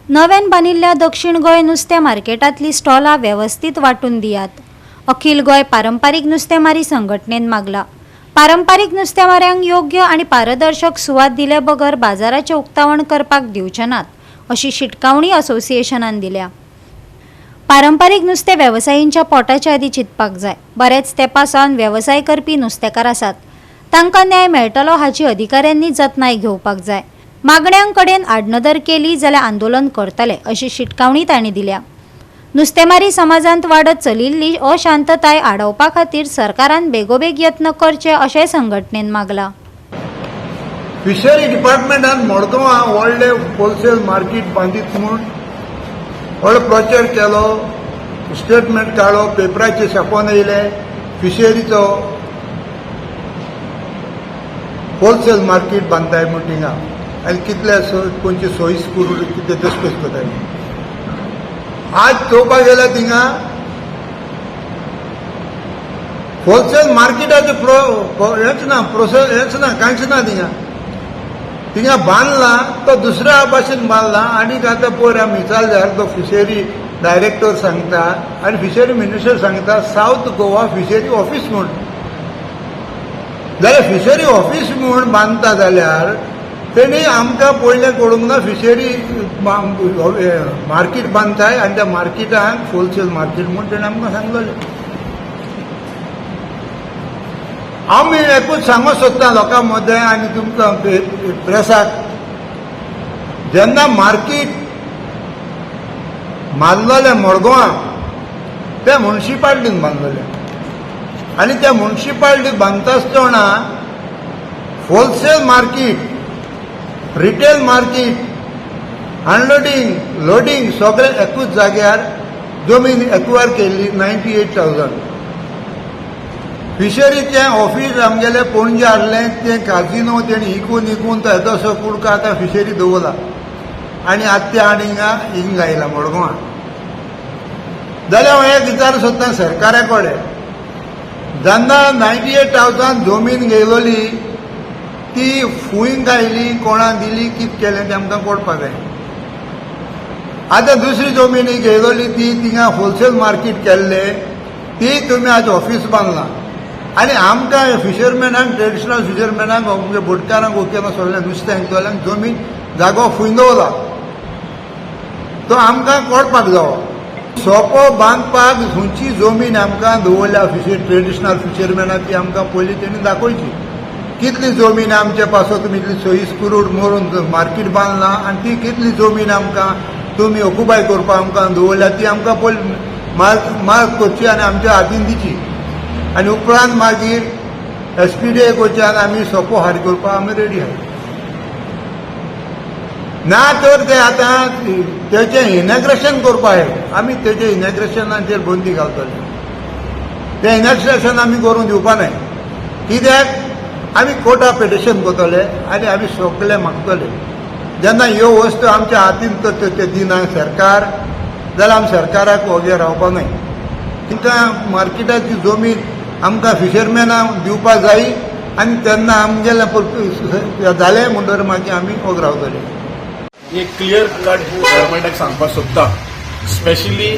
नव्यान बांदिल्ल्या दक्षिण गोंय नुस्तें मार्केटांतलीं स्टॉलां वेवस्थीत वांटून दियात. अखिल गोंय पारंपारीक नुस्तेंमारी संघटनेन मागला. पारंपारीक नुस्तेंमाऱ्यांक योग्य आनी पारदर्शक सुवात दिले बगर बाजाराचें उक्तावण करपाक दिवचे नात, अशी शिटकावणी असोसिएशनान दिल्या. पारंपारीक नुस्तें वेवसायींच्या पोटाचे आदी चिंतपाक जाय. बरेच तेंपासावन वेवसाय करपी नुस्तेकार आसात. तांकां न्याय मेळटलो हाची अधिकाऱ्यांनी जतनाय घेवपाक जाय. मागण्यांक कडेन आडनदर केली जाल्यार आंदोलन करतले, अशी शिटकावणी तांणी दिल्या. नुस्तेमारी समाजांत वाडत चलिल्ली अशांतताय आडावपा खातीर सरकारान बेगोबेग यत्न करचे अशें संघटनेन मागला. फिशरी डिपार्टमेंटान मडगांवां व्हडले होलसेल मार्केट बांदीत म्हूण व्हडलो प्रचार केलो, स्टेटमेंट काडलो, पेपराचेर छापून येयले. फिशरीचो होलसेल मार्केट बांदताय म्हूण थिंगा आनी कितले खंयचे सोयीस करून कितें दसपेस करताय. आज चोवपाक गेल्यार थिंगा होलसेल मार्केटाचे हेच ना कांयच ना. थिंगा बांदला तो दुसऱ्या भाशेन बांदला. आनीक आतां पळय मिसाल जाल्यार तो फिशरी डायरेक्टर सांगता आनी फिशरी मिनिस्टर सांगता सावथ गोवा फिशरी ऑफीस म्हूण. जाल्यार फिशरी ऑफीस म्हूण बांदता जाल्यार तेणी आमकां पयलें कळूंक ना फिशरी मार्केट बांदताय आनी त्या मार्केटाक होलसेल मार्केट म्हूण तेणें आमकां सांगलेलें. आमी एकूच सांगूंक सोदता लोकां मदें आनी तुमकां प्रेसाक, जेन्ना मार्केट बांदलोलें मडगांवां तें म्युनिसिपाल्टीन बांदलोलें आनी त्या म्युनिसिपाल्टी बांदता आसतना wholesale market, retail market, unloading, loading सगळें एकूच जाग्यार जमीन एक्वायर केल्ली 98,000. फिशरीचें ऑफीस आमगेलें पणजे हाडलें, तें काजिनो तेणी इकून तो येदोसो कुडको आतां फिशरी दवरला आनी आतां ते आनी हिंगा आयला मडगांवां. जाल्यार हांव एक विचार सोदता सरकारा कडेन, जेन्ना 98,000 जमीन घेयलोली ती फुंयक आयली, कोणा दिली, कितें केलें तें आमकां कळपाक जाय. आतां दुसरी जमीन घेयलोली ती थिंगा होलसेल मार्केट केल्लें, ती तुमी आज ऑफीस बांदलां आनी आमकां फिशरमॅनाक, ट्रेडिशनल फिशरमॅनाक, आमच्या बोटकारांक ओकेना सगळ्या नुस्त्यांक जमीन जागो फुंय दवरला. तो आमकां कळपाक जावो. सोपो बांदपाक खंयची जमीन आमकां दवरल्या फिशर ट्रेडिशनल फिशरमॅनाक ती आमकां पयलीं तेणी दाखोवची. कितली जमीन आमचे पासो तुमी इतली सोयीस करून मरून मार्केट बांदलां आनी ती कितली जमीन आमकां तुमी ऑक्युपाय करपाक आमकां दवरल्या ती आमकां पयलीं मार्क करची आनी आमच्या हातीन दिची. आनी उपरांत मागीर SPDA करची आनी आमी सोपो हार करपाक आमी रेडी आहात. ना तर ते आतां तेचें इनॅग्रेशन करपा जाय. आमी तेचे इनॅग्रेशनाचेर बंदी घालतले. तें इनॅग्रेशन आमी करून दिवपा नाय. कित्याक आमी कोर्टा पिटिशन करतले आनी आमी सगळे मागतले. जेन्ना ह्यो वस्तू आमच्या हातीन ते दिना सरकार, जाल्यार आमी सरकाराक वगे रावपा नाय. तिका मार्केटाची जमीन आमकां फिशरमॅनाक दिवपाक जाय आनी तेन्ना आमगेलें जालें म्हणटकीर मागीर आमी वग रावतले. एक क्लियर कट गव्हर्मेंटाक सांगपाक सोदता, स्पेशली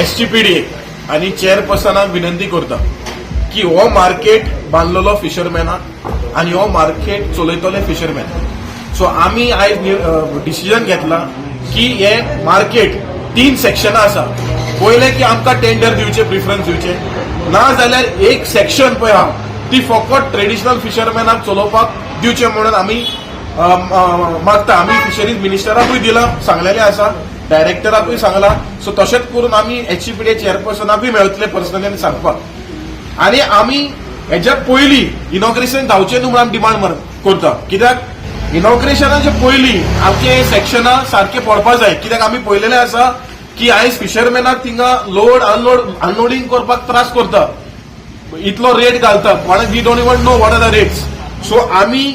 SGPDA आनी चेअरपर्सनाक विनंती करता की हो मार्केट बांदलेलो फिशरमॅनाक आनी हो मार्केट चलयतले फिशरमॅन. सो आमी आयज डिसिजन घेतला की हे मार्केट 3 सेक्शनां आसा. पयलें की आमकां टेंडर दिवचे, प्रिफरन्स दिवचे, ना जाल्यार एक सेक्शन पळय आहा ती फकत ट्रेडिशनल फिशरमॅनाक चलोवपाक दिवचे म्हणून आमी मागता. आमी फिशरीज मिनिस्टराकूय दिला, सांगलेलें आसा, डायरेक्टराकूय सांगला. सो तशेंच करून आमी SGPDA चेअरपर्सनाकूय मेळटले पर्सनली सांगपाक. आनी आमी हेच्या पयलीं इनॉग्रेशन जावचें न्हू म्हणून डिमांड करता. कित्याक इनॉग्रेशनाच्या पयलीं आमचे सेक्शनां सारके पडपा जाय. कित्याक आमी पळयलेलें आसा की आयज फिशरमॅनाक थिंगा लोड अनलोडिंग करपाक त्रास करता. इतलो रेट घालता, we don't even know what are the rates. So आमी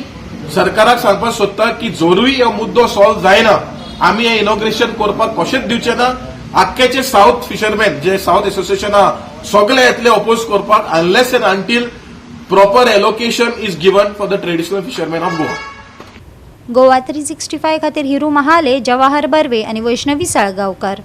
सरकाराक सांगपाक सोदता की जोरूय हो मुद्दो सॉल्व जायना आमी हे इनॉग्रेशन करपाक कशेंच दिवचे ना. आख्खेचे साउथ फिशरमॅन जे साउथ एसोसिएशन आहा सगळे येतले अपोज करपाक unless end until proper allocation is given for the traditional fishermen of Goa. Goa 365 खातीर हिरू महाले, जवाहर बर्वे आनी वैष्णवी साळगांवकार.